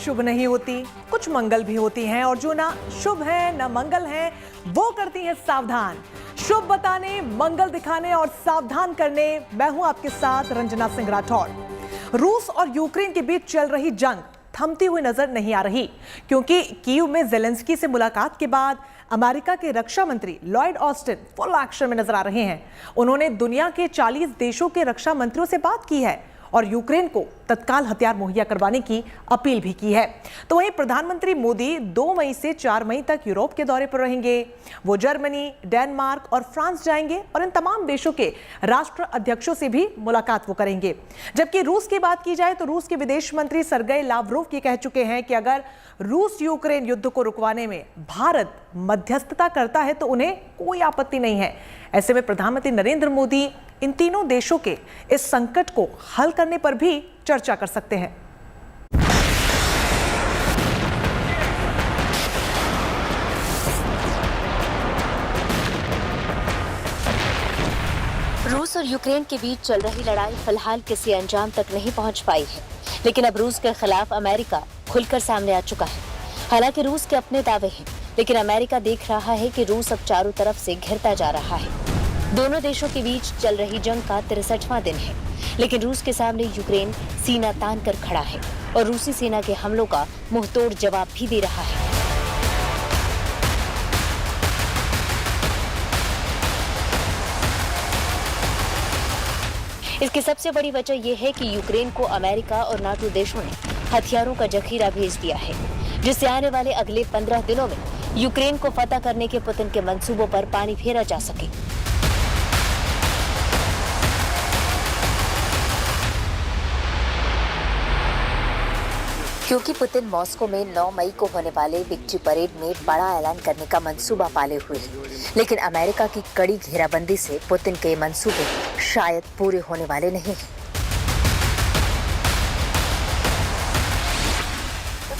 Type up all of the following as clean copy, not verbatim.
शुभ नहीं होती, कुछ मंगल भी होती हैं, और जो ना शुभ है ना मंगल है वो करती हैं सावधान। शुभ बताने, मंगल दिखाने और सावधान करने मैं हूं आपके साथ रंजना सिंह राठौर। रूस और यूक्रेन के बीच चल रही जंग थमती हुई नजर नहीं आ रही, क्योंकि कीव में ज़ेलेंस्की से मुलाकात के बाद अमेरिका के रक्षा मंत्री लॉयड ऑस्टिन फुल एक्शन में नजर आ रहे हैं। उन्होंने दुनिया के 40 देशों के रक्षा मंत्रियों से बात की है और यूक्रेन को तत्काल हथियार मुहैया करवाने की अपील भी की है। तो वहीं प्रधानमंत्री मोदी 2 मई से 4 मई तक यूरोप के दौरे पर रहेंगे। वो जर्मनी, डेनमार्क और फ्रांस जाएंगे और इन तमाम देशों के राष्ट्र अध्यक्षों से भी मुलाकात वो करेंगे। जबकि रूस की बात की जाए तो रूस के विदेश मंत्री सर्गेई लावरोव ये कह चुके हैं कि अगर रूस यूक्रेन युद्ध को रुकवाने में भारत मध्यस्थता करता है तो उन्हें कोई आपत्ति नहीं है। ऐसे में प्रधानमंत्री नरेंद्र मोदी इन तीनों देशों के इस संकट को हल करने पर भी चर्चा कर सकते हैं। रूस और यूक्रेन के बीच चल रही लड़ाई फिलहाल किसी अंजाम तक नहीं पहुंच पाई है, लेकिन अब रूस के खिलाफ अमेरिका खुलकर सामने आ चुका है। हालांकि रूस के अपने दावे हैं, लेकिन अमेरिका देख रहा है कि रूस अब चारों तरफ से घिरता जा रहा है। दोनों देशों के बीच चल रही जंग का 63वां दिन है, लेकिन रूस के सामने यूक्रेन सीना तान कर खड़ा है और रूसी सेना के हमलों का मुंहतोड़ जवाब भी दे रहा है। इसकी सबसे बड़ी वजह यह है कि यूक्रेन को अमेरिका और नाटो देशों ने हथियारों का जखीरा भेज दिया है, जिससे आने वाले अगले 15 दिनों में यूक्रेन को फतह करने के पुतिन के मंसूबों पर पानी फेरा जा सके। क्योंकि पुतिन मॉस्को में 9 मई को होने वाले विक्ट्री परेड में बड़ा ऐलान करने का मंसूबा पाले हुए है, लेकिन अमेरिका की कड़ी घेराबंदी से पुतिन के मंसूबे शायद पूरे होने वाले नहीं हैं।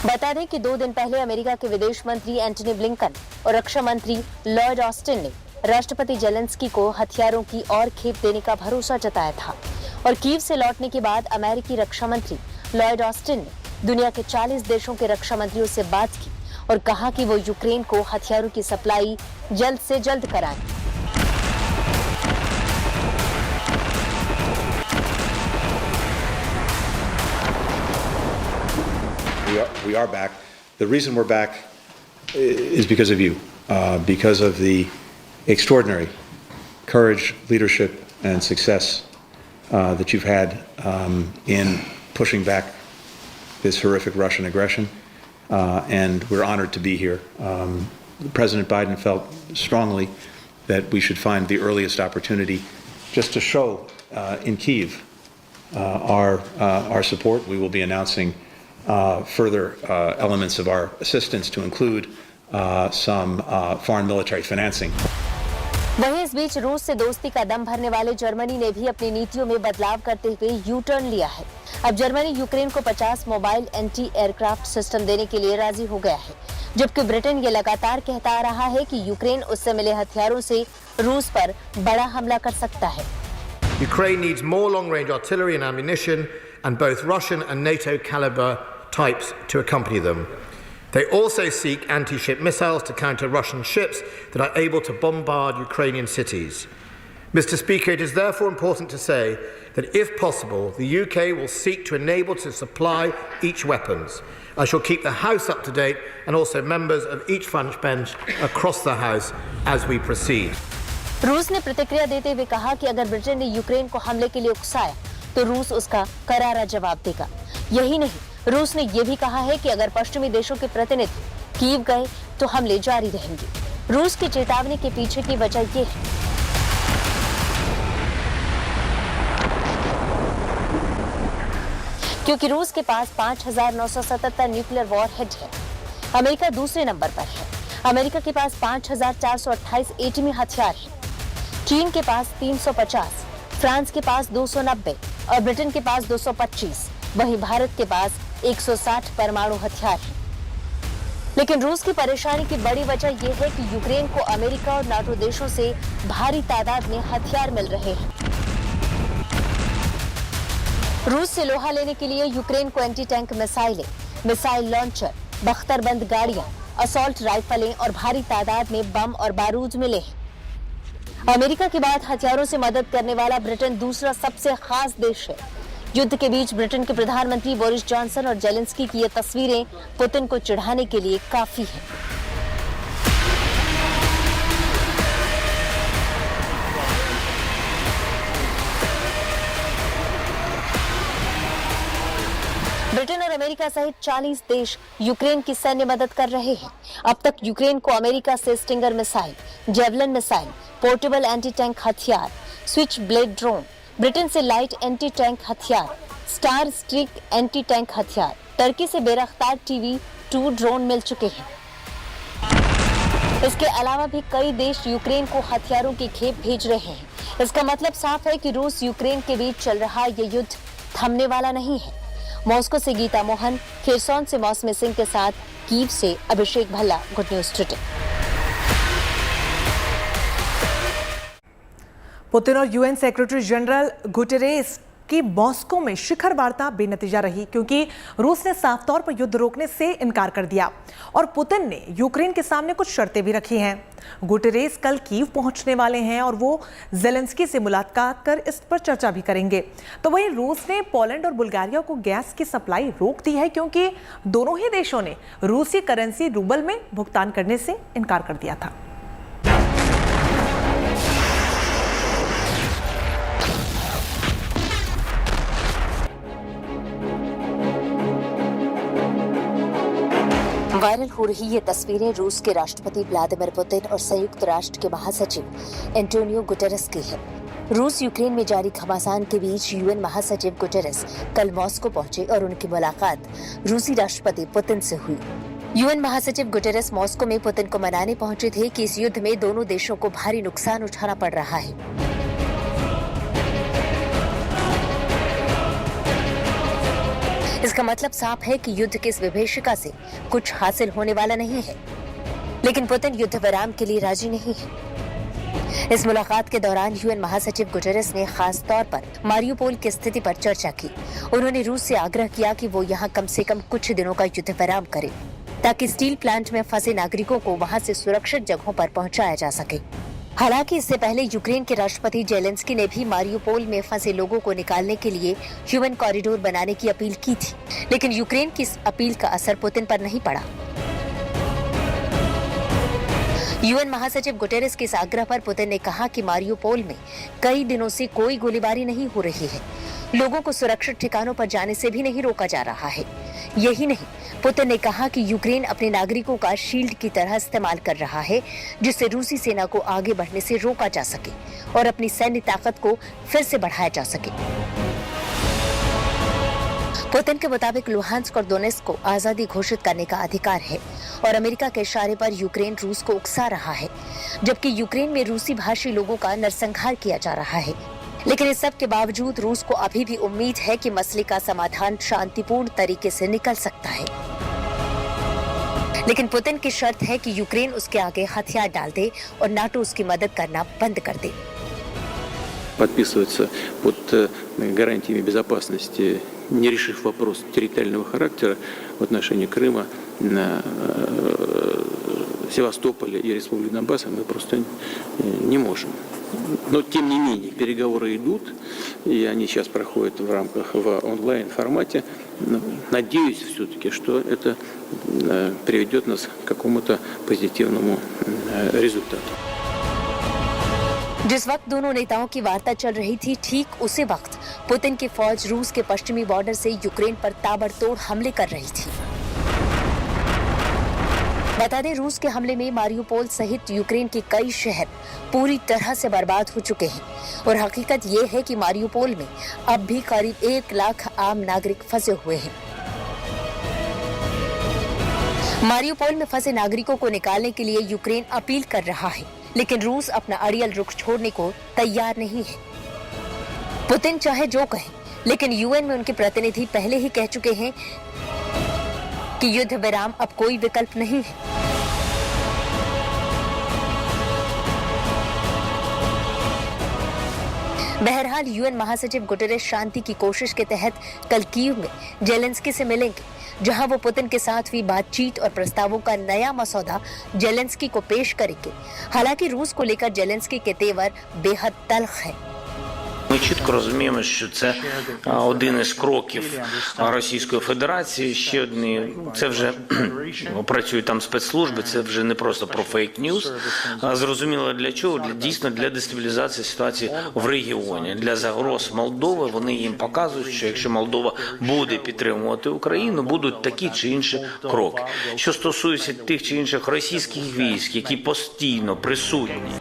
बता दें कि 2 दिन पहले अमेरिका के विदेश मंत्री एंटनी ब्लिंकन और रक्षा मंत्री लॉयड ऑस्टिन ने राष्ट्रपति ज़ेलेंस्की को हथियारों की और खेप देने का भरोसा जताया था। और कीव से लौटने के बाद अमेरिकी रक्षा मंत्री लॉयड ऑस्टिन ने दुनिया के 40 देशों के रक्षा मंत्रियों से बात की और कहा कि वो यूक्रेन को हथियारों की सप्लाई जल्द से जल्द कराएं। We are back. The reason we're back is because of you, because of the extraordinary courage, leadership, and success that you've had in pushing back this horrific Russian aggression, and we're honored to be here. President Biden felt strongly that we should find the earliest opportunity just to show in Kyiv our support. We will be announcing further elements of our assistance to include some foreign military financing. वहीं इस बीच रूस से दोस्ती का दम भरने वाले Germany ने भी अपनी नीतियों में बदलाव करते हुए यू टर्न लिया है। अब जर्मनी यूक्रेन को 50 मोबाइल एंटी एयरक्राफ्ट सिस्टम देने के लिए राजी हो गया है, जबकि ब्रिटेन ये लगातार कहता आ रहा है कि यूक्रेन उससे मिले हथियारों से रूस पर बड़ा हमला कर सकता है। Ukraine needs more long-range artillery and ammunition, and both Russian and NATO caliber types to accompany them. They also seek anti-ship missiles to counter Russian ships that are able to bombard Ukrainian cities. Mr. Speaker, it is therefore important to say that if possible, the UK will seek to enable to supply each weapons. I shall keep the House up to date and also members of each front bench across the House as we proceed. रूस ने प्रतिक्रिया देते हुए कहा कि अगर Britain ने Ukraine को हमले के लिए उकसाया तो रूस उसका करारा जवाब देगा। यही नहीं, रूस ने यह भी कहा है कि अगर पश्चिमी देशों के प्रतिनिधि कीव गए तो हमले जारी रहेंगे। रूस की चेतावनी के पीछे की वजह यह है क्योंकि रूस के पास 5,977 न्यूक्लियर वॉरहेड है। अमेरिका दूसरे नंबर पर है। अमेरिका के पास 5,428 एटमी हथियार है। चीन के पास 350, फ्रांस के पास 290 और ब्रिटेन के पास 225। वहीं भारत के पास 160 परमाणु हथियार है। लेकिन रूस की परेशानी की बड़ी वजह यह है कि यूक्रेन को अमेरिका और नाटो देशों से भारी तादाद में हथियार मिल रहे हैं। रूस से लोहा लेने के लिए यूक्रेन को एंटी टैंक मिसाइलें, मिसाइल लॉन्चर, बख्तरबंद गाड़ियां, असॉल्ट राइफलें और भारी तादाद में बम और बारूद मिले हैं। अमेरिका के बाद हथियारों से मदद करने वाला ब्रिटेन दूसरा सबसे खास देश है। युद्ध के बीच ब्रिटेन के प्रधानमंत्री बोरिस जॉनसन और जेलेंस्की की ये तस्वीरें पुतिन को चिढ़ाने के लिए काफी हैं। ब्रिटेन और अमेरिका सहित 40 देश यूक्रेन की सैन्य मदद कर रहे हैं। अब तक यूक्रेन को अमेरिका से stinger missile, javelin missile, portable anti tank हथियार, स्विच ब्लेड ड्रोन, ब्रिटेन से लाइट एंटी टैंक हथियार, स्टार स्ट्रिक एंटी टैंक हथियार, टर्की से बेरख्तार TV-2 ड्रोन मिल चुके हैं। इसके अलावा भी कई देश यूक्रेन को हथियारों की खेप भेज रहे हैं। इसका मतलब साफ है कि रूस यूक्रेन के बीच चल रहा ये युद्ध थमने वाला नहीं है। मॉस्को से गीता मोहन, खेरसौन से मौसमी सिंह के साथ कीव से Abhishek Bhalla, good news today. Putin और यूएन सेक्रेटरी जनरल गुटेरेस की मॉस्को में शिखर वार्ता बेनतीजा रही, क्योंकि रूस ने साफ तौर पर युद्ध रोकने से इनकार कर दिया और पुतिन ने यूक्रेन के सामने कुछ शर्तें भी रखी हैं। गुटेरेस कल कीव पहुंचने वाले हैं और वो जेलेंस्की से मुलाकात कर इस पर चर्चा भी करेंगे। तो वहीं रूस ने पोलैंड और बुल्गारिया को गैस की सप्लाई रोक दी है, क्योंकि दोनों ही देशों ने रूसी करेंसी रूबल में भुगतान करने से इनकार कर दिया था। वायरल हो रही ये तस्वीरें रूस के राष्ट्रपति व्लादिमीर पुतिन और संयुक्त राष्ट्र के महासचिव एंटोनियो गुटेरेस की है। रूस यूक्रेन में जारी घमासान के बीच यूएन महासचिव गुटेरेस कल मॉस्को पहुंचे और उनकी मुलाकात रूसी राष्ट्रपति पुतिन से हुई। यूएन महासचिव गुटेरेस मॉस्को में पुतिन को मनाने पहुंचे थे कि इस युद्ध में दोनों देशों को भारी नुकसान उठाना पड़ रहा है। इसका मतलब साफ है कि युद्ध की इस विभीषिका से कुछ हासिल होने वाला नहीं है, लेकिन पुतिन युद्ध विराम के लिए राजी नहीं है। इस मुलाकात के दौरान यूएन महासचिव गुटेरेस ने खास तौर पर मारियुपोल की स्थिति पर चर्चा की। उन्होंने रूस से आग्रह किया कि वो यहाँ कम से कम कुछ दिनों का युद्ध विराम करे, ताकि स्टील प्लांट में फंसे नागरिकों को वहां से सुरक्षित जगहों पर पहुंचाया जा सके। हालांकि इससे पहले यूक्रेन के राष्ट्रपति जेलेंस्की ने भी मारियुपोल में फंसे लोगों को निकालने के लिए ह्यूमन कॉरिडोर बनाने की अपील की थी, लेकिन यूक्रेन की इस अपील का असर पुतिन पर नहीं पड़ा। यूएन महासचिव गुटेरेस के इस आग्रह पर पुतिन ने कहा कि मारियुपोल में कई दिनों से कोई गोलीबारी नहीं हो रही है, लोगों को सुरक्षित ठिकानों पर जाने से भी नहीं रोका जा रहा है। यही नहीं, पुतिन ने कहा कि यूक्रेन अपने नागरिकों का शील्ड की तरह इस्तेमाल कर रहा है, जिससे रूसी सेना को आगे बढ़ने से रोका जा सके और अपनी सैन्य ताकत को फिर से बढ़ाया जा सके। पुतिन के मुताबिक लुहांस्क और दोनेत्स्क को आजादी घोषित करने का अधिकार है और अमेरिका के इशारे पर यूक्रेन रूस को उकसा रहा है, जबकि यूक्रेन में रूसी भाषी लोगों का नरसंहार किया जा रहा है। लेकिन इस सब के बावजूद रूस को अभी भी उम्मीद है कि मसले का समाधान शांतिपूर्ण तरीके से निकल सकता है। लेकिन पुतिन की शर्त है कि यूक्रेन उसके आगे हथियार डाल दे और नाटो उसकी मदद करना बंद कर दे। Подписываться под гарантиями безопасности, не решив вопрос территориального характера в отношении Крыма, Севастополя и Республики Донбасса мы просто не можем. Но, тем не менее, переговоры идут, и они сейчас проходят в онлайн-формате. Надеюсь все-таки, что это приведет нас к какому-то позитивному результату. जिस वक्त दोनों नेताओं की वार्ता चल रही थी, ठीक उसी वक्त पुतिन की फौज रूस के पश्चिमी बॉर्डर से यूक्रेन पर ताबड़तोड़ हमले कर रही थी। बता दें, रूस के हमले में मारियुपोल सहित यूक्रेन के कई शहर पूरी तरह से बर्बाद हो चुके हैं और हकीकत ये है कि मारियुपोल में अब भी करीब 1 लाख आम नागरिक फंसे हुए हैं। मारियुपोल में फंसे नागरिकों को निकालने के लिए यूक्रेन अपील कर रहा है, लेकिन रूस अपना अड़ियल रुख छोड़ने को तैयार नहीं है। पुतिन चाहे जो कहे, लेकिन यूएन में उनके प्रतिनिधि पहले ही कह चुके हैं कि युद्ध विराम अब कोई विकल्प नहीं है। बहरहाल यूएन महासचिव गुटेरेस शांति की कोशिश के तहत कल कीव में जेलेंस्की से मिलेंगे। जहां वो पुतिन के साथ हुई बातचीत और प्रस्तावों का नया मसौदा जेलेंस्की को पेश करेंगे। हालांकि रूस को लेकर जेलेंस्की के तेवर बेहद तल्ख है। Ми чітко розуміємо, що це один із кроків Російської Федерації. Ще одні, це вже працюють там спецслужби, це вже не просто про фейк-ньюс. Зрозуміло для чого? Дійсно для дестабілізації ситуації в регіоні. Для загроз Молдови вони їм показують, що якщо Молдова буде підтримувати Україну, будуть такі чи інші кроки. Що стосується тих чи інших російських військ, які постійно присутні.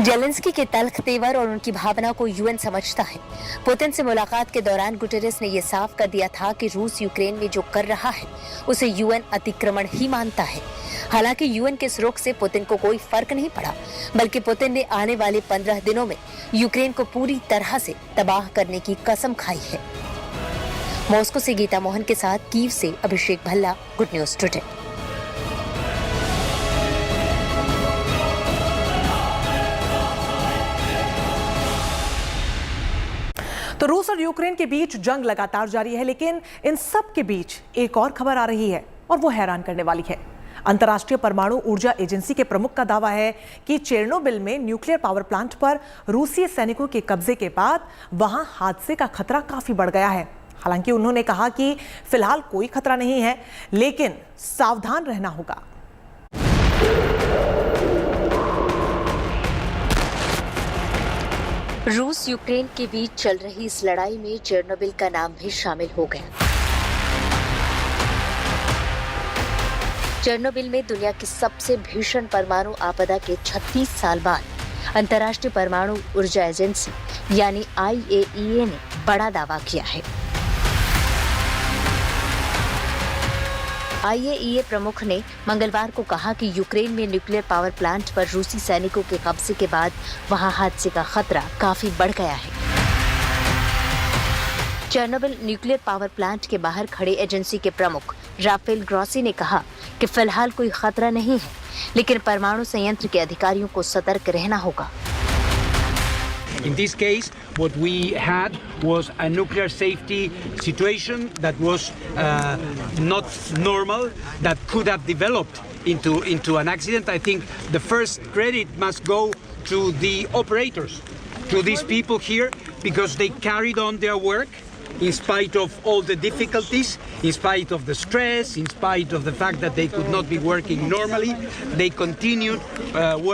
जेलेंस्की के तल्ख तेवर और उनकी भावना को यूएन समझता है। पुतिन से मुलाकात के दौरान गुटेरेस ने यह साफ कर दिया था कि रूस यूक्रेन में जो कर रहा है उसे यूएन अतिक्रमण ही मानता है। हालांकि यूएन के इस रुख से पुतिन को कोई फर्क नहीं पड़ा, बल्कि पुतिन ने आने वाले 15 दिनों में यूक्रेन को पूरी तरह से तबाह करने की कसम खाई है। मॉस्को से गीता मोहन के साथ कीव से Abhishek Bhalla, good news today. तो रूस और यूक्रेन के बीच जंग लगातार जारी है, लेकिन इन सब के बीच एक और खबर आ रही है और वो हैरान करने वाली है। अंतर्राष्ट्रीय परमाणु ऊर्जा एजेंसी के प्रमुख का दावा है कि चेरनोबिल में न्यूक्लियर पावर प्लांट पर रूसी सैनिकों के कब्जे के बाद वहां हादसे का खतरा काफी बढ़ गया है। हालांकि उन्होंने कहा कि फिलहाल कोई खतरा नहीं है, लेकिन सावधान रहना होगा। रूस यूक्रेन के बीच चल रही इस लड़ाई में चेरनोबिल का नाम भी शामिल हो गया। चेरनोबिल में दुनिया की सबसे भीषण परमाणु आपदा के 36 साल बाद अंतर्राष्ट्रीय परमाणु ऊर्जा एजेंसी यानी IAEA ने बड़ा दावा किया है। IAEA प्रमुख ने मंगलवार को कहा कि यूक्रेन में न्यूक्लियर पावर प्लांट पर रूसी सैनिकों के कब्जे के बाद वहां हादसे का खतरा काफी बढ़ गया है। चेरनोबिल न्यूक्लियर पावर प्लांट के बाहर खड़े एजेंसी के प्रमुख राफेल ग्रॉसी ने कहा कि फिलहाल कोई खतरा नहीं है, लेकिन परमाणु संयंत्र के अधिकारियों को सतर्क रहना होगा। In this case, what we had was a nuclear safety situation that was not normal, that could have developed into an accident. I think the first credit must go to the operators, to these people here, because they carried on their work in spite of all the difficulties, in spite of the stress, in spite of the fact that they could not be working normally. They continued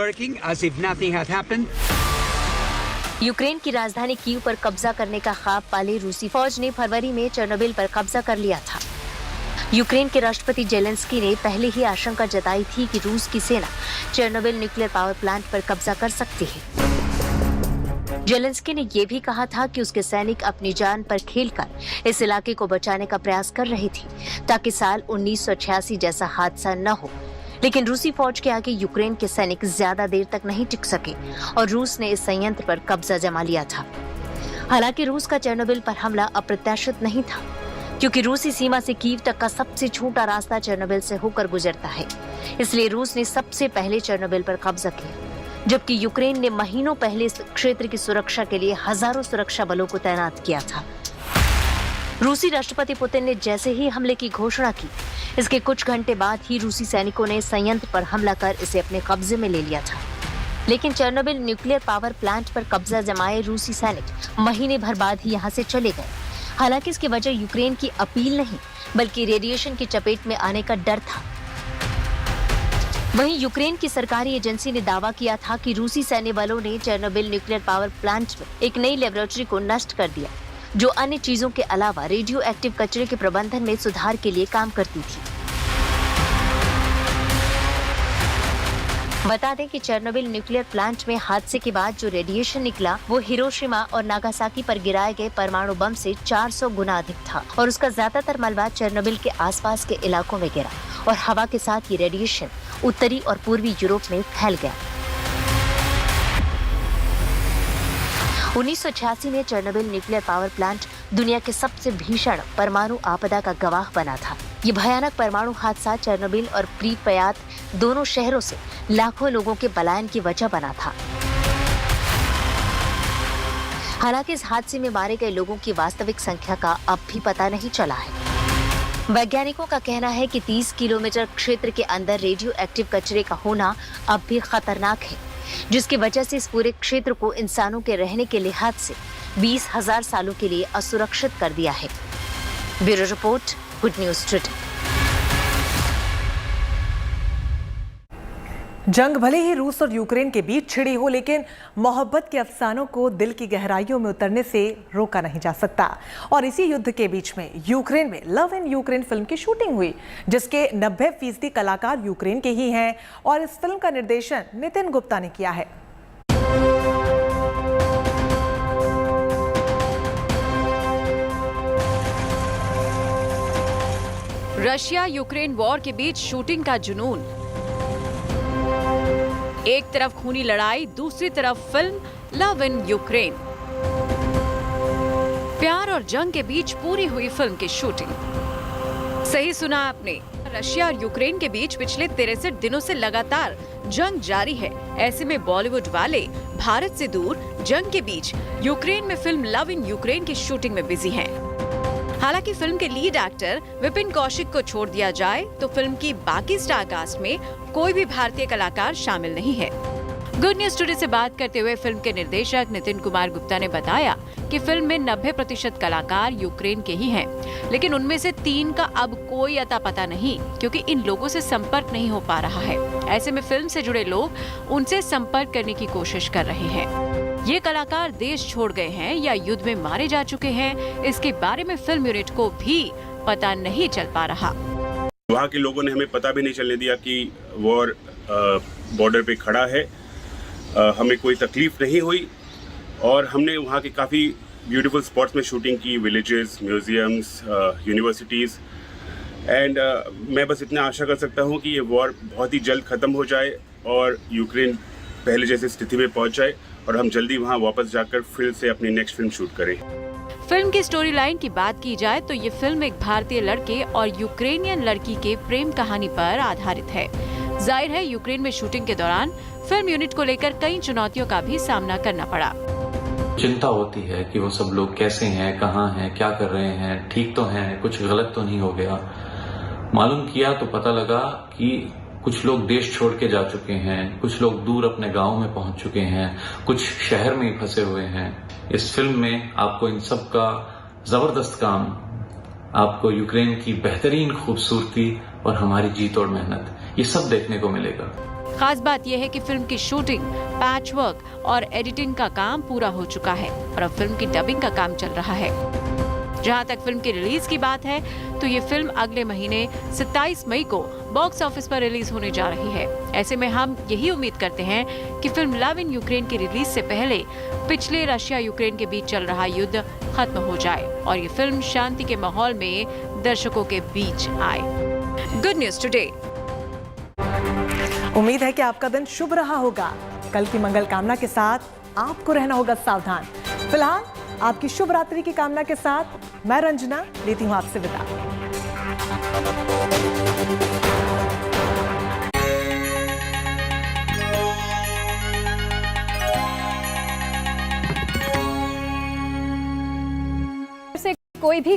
working as if nothing had happened. Ukraine की राजधानी Kyiv पर कब्जा करने का ख्वाब पाले रूसी फौज ने फरवरी में चेरनोबिल पर कब्जा कर लिया था। यूक्रेन के राष्ट्रपति जेलेंस्की ने पहले ही आशंका जताई थी कि रूस की सेना चेरनोबिल न्यूक्लियर पावर प्लांट पर कब्जा कर सकती है। जेलेंस्की ने यह भी कहा था कि उसके सैनिक अपनी जान पर खेलकर इस इलाके को बचाने का प्रयास कर रही थी, ताकि साल 1986 जैसा हादसा न हो। लेकिन रूसी फौज के आगे यूक्रेन के सैनिक ज्यादा देर तक नहीं टिक सके और रूस ने इस संयंत्र पर कब्जा जमा लिया था। हालांकि रूस का चेरनोबिल पर हमला अप्रत्याशित नहीं था, क्योंकि रूसी सीमा से कीव तक का सबसे छोटा रास्ता चेरनोबिल से होकर गुजरता है। इसलिए रूस ने सबसे पहले चेरनोबिल पर कब्जा किया, जबकि यूक्रेन ने महीनों पहले इस क्षेत्र की सुरक्षा के लिए हजारों सुरक्षा बलों को तैनात किया था। रूसी राष्ट्रपति पुतिन ने जैसे ही हमले की घोषणा की, इसके कुछ घंटे बाद ही रूसी सैनिकों ने संयंत्र पर हमला कर इसे अपने कब्जे में ले लिया था। लेकिन चेरनोबिल न्यूक्लियर पावर प्लांट पर कब्जा जमाए रूसी सैनिक महीने भर बाद ही यहां से चले गए। हालांकि इसकी वजह यूक्रेन की अपील नहीं, बल्कि रेडिएशन की चपेट में आने का डर था। वहीं यूक्रेन की सरकारी एजेंसी ने दावा किया था कि रूसी सैन्य बलों ने चेरनोबिल न्यूक्लियर पावर प्लांट में एक नई लेबोरेटरी को नष्ट कर दिया, जो अन्य चीजों के अलावा रेडियो एक्टिव कचरे के प्रबंधन में सुधार के लिए काम करती थी। बता दें कि चेरनोबिल न्यूक्लियर प्लांट में हादसे के बाद जो रेडिएशन निकला वो हिरोशिमा और नागासाकी पर गिराए गए परमाणु बम से 400 गुना अधिक था और उसका ज्यादातर मलबा चेरनोबिल के आसपास के इलाकों में गिरा और हवा के साथ ये रेडिएशन उत्तरी और पूर्वी यूरोप में फैल गया। 1986 में चेरनोबिल न्यूक्लियर पावर प्लांट दुनिया के सबसे भीषण परमाणु आपदा का गवाह बना था। ये भयानक परमाणु हादसा चेरनोबिल और प्रीपयात दोनों शहरों से लाखों लोगों के पलायन की वजह बना था। हालांकि इस हादसे में मारे गए लोगों की वास्तविक संख्या का अब भी पता नहीं चला है। वैज्ञानिकों का कहना है कि 30 किलोमीटर क्षेत्र के अंदर रेडियो एक्टिव कचरे का होना अब भी खतरनाक है, जिसकी वजह से इस पूरे क्षेत्र को इंसानों के रहने के लिहाज से 20,000 सालों के लिए असुरक्षित कर दिया है। Bureau report, good news today. जंग भले ही रूस और यूक्रेन के बीच छिड़ी हो, लेकिन मोहब्बत के अफसानों को दिल की गहराइयों में उतरने से रोका नहीं जा सकता। और इसी युद्ध के बीच में यूक्रेन में लव इन यूक्रेन फिल्म की शूटिंग हुई, जिसके 90% कलाकार यूक्रेन के ही हैं और इस फिल्म का निर्देशन नितिन गुप्ता ने किया है। रशिया यूक्रेन वॉर के बीच शूटिंग का जुनून, एक तरफ खूनी लड़ाई, दूसरी तरफ फिल्म लव इन यूक्रेन। प्यार और जंग के बीच पूरी हुई फिल्म की शूटिंग। सही सुना आपने, रशिया और यूक्रेन के बीच पिछले 63 दिनों से लगातार जंग जारी है। ऐसे में बॉलीवुड वाले भारत से दूर जंग के बीच यूक्रेन में फिल्म लव इन यूक्रेन की शूटिंग में बिजी हैं। हालांकि फिल्म के लीड एक्टर विपिन कौशिक को छोड़ दिया जाए तो फिल्म की बाकी स्टार कास्ट में कोई भी भारतीय कलाकार शामिल नहीं है। गुड न्यूज टुडे से बात करते हुए फिल्म के निर्देशक नितिन कुमार गुप्ता ने बताया कि फिल्म में 90% कलाकार यूक्रेन के ही हैं, लेकिन उनमें से 3 का अब कोई अता पता नहीं, क्योंकि इन लोगों से संपर्क नहीं हो पा रहा है। ऐसे में फिल्म से जुड़े लोग उनसे संपर्क करने की कोशिश कर रहे हैं। ये कलाकार देश छोड़ गए हैं या युद्ध में मारे जा चुके हैं, इसके बारे में फिल्म यूनिट को भी पता नहीं चल पा रहा। वहाँ के लोगों ने हमें पता भी नहीं चलने दिया कि वॉर बॉर्डर पे खड़ा है। हमें कोई तकलीफ नहीं हुई और हमने वहाँ के काफ़ी ब्यूटीफुल स्पॉट्स में शूटिंग की, विलेजेस, म्यूजियम्स, यूनिवर्सिटीज़। एंड मैं बस इतना आशा कर सकता हूँ कि ये वॉर बहुत ही जल्द ख़त्म हो जाए और यूक्रेन पहले जैसी स्थिति में पहुँच जाए और हम जल्दी वहाँ वापस जाकर फिर से अपनी नेक्स्ट फिल्म शूट करें। फिल्म की स्टोरी लाइन की बात की जाए तो ये फिल्म एक भारतीय लड़के और यूक्रेनियन लड़की के प्रेम कहानी पर आधारित है। जाहिर है यूक्रेन में शूटिंग के दौरान फिल्म यूनिट को लेकर कई चुनौतियों का भी सामना करना पड़ा। चिंता होती है कि वो सब लोग कैसे हैं, कहाँ हैं, क्या कर रहे हैं, ठीक तो हैं, कुछ गलत तो नहीं हो गया। मालूम किया तो पता लगा कि कुछ लोग देश छोड़ के जा चुके हैं, कुछ लोग दूर अपने गांव में पहुंच चुके हैं, कुछ शहर में ही फंसे हुए हैं। इस फिल्म में आपको इन सब का जबरदस्त काम, आपको यूक्रेन की बेहतरीन खूबसूरती और हमारी जीत और मेहनत, ये सब देखने को मिलेगा। खास बात यह है कि फिल्म की शूटिंग, पैच वर्क और एडिटिंग का काम पूरा हो चुका है और अब फिल्म की डबिंग का काम चल रहा है। जहां तक फिल्म की रिलीज की बात है तो ये फिल्म अगले महीने 27 मई को बॉक्स ऑफिस पर रिलीज होने जा रही है। ऐसे में हम यही उम्मीद करते हैं कि फिल्म लव इन यूक्रेन की रिलीज से पहले पिछले रशिया यूक्रेन के बीच चल रहा युद्ध खत्म हो जाए और ये फिल्म शांति के माहौल में दर्शकों के बीच आए। Good news today. उम्मीद है कि आपका दिन शुभ रहा होगा। कल की मंगल कामना के साथ आपको रहना होगा सावधान। फिलहाल आपकी शुभ रात्रि की कामना के साथ मैं रंजना लेती हूँ आपसे विदा। कोई भी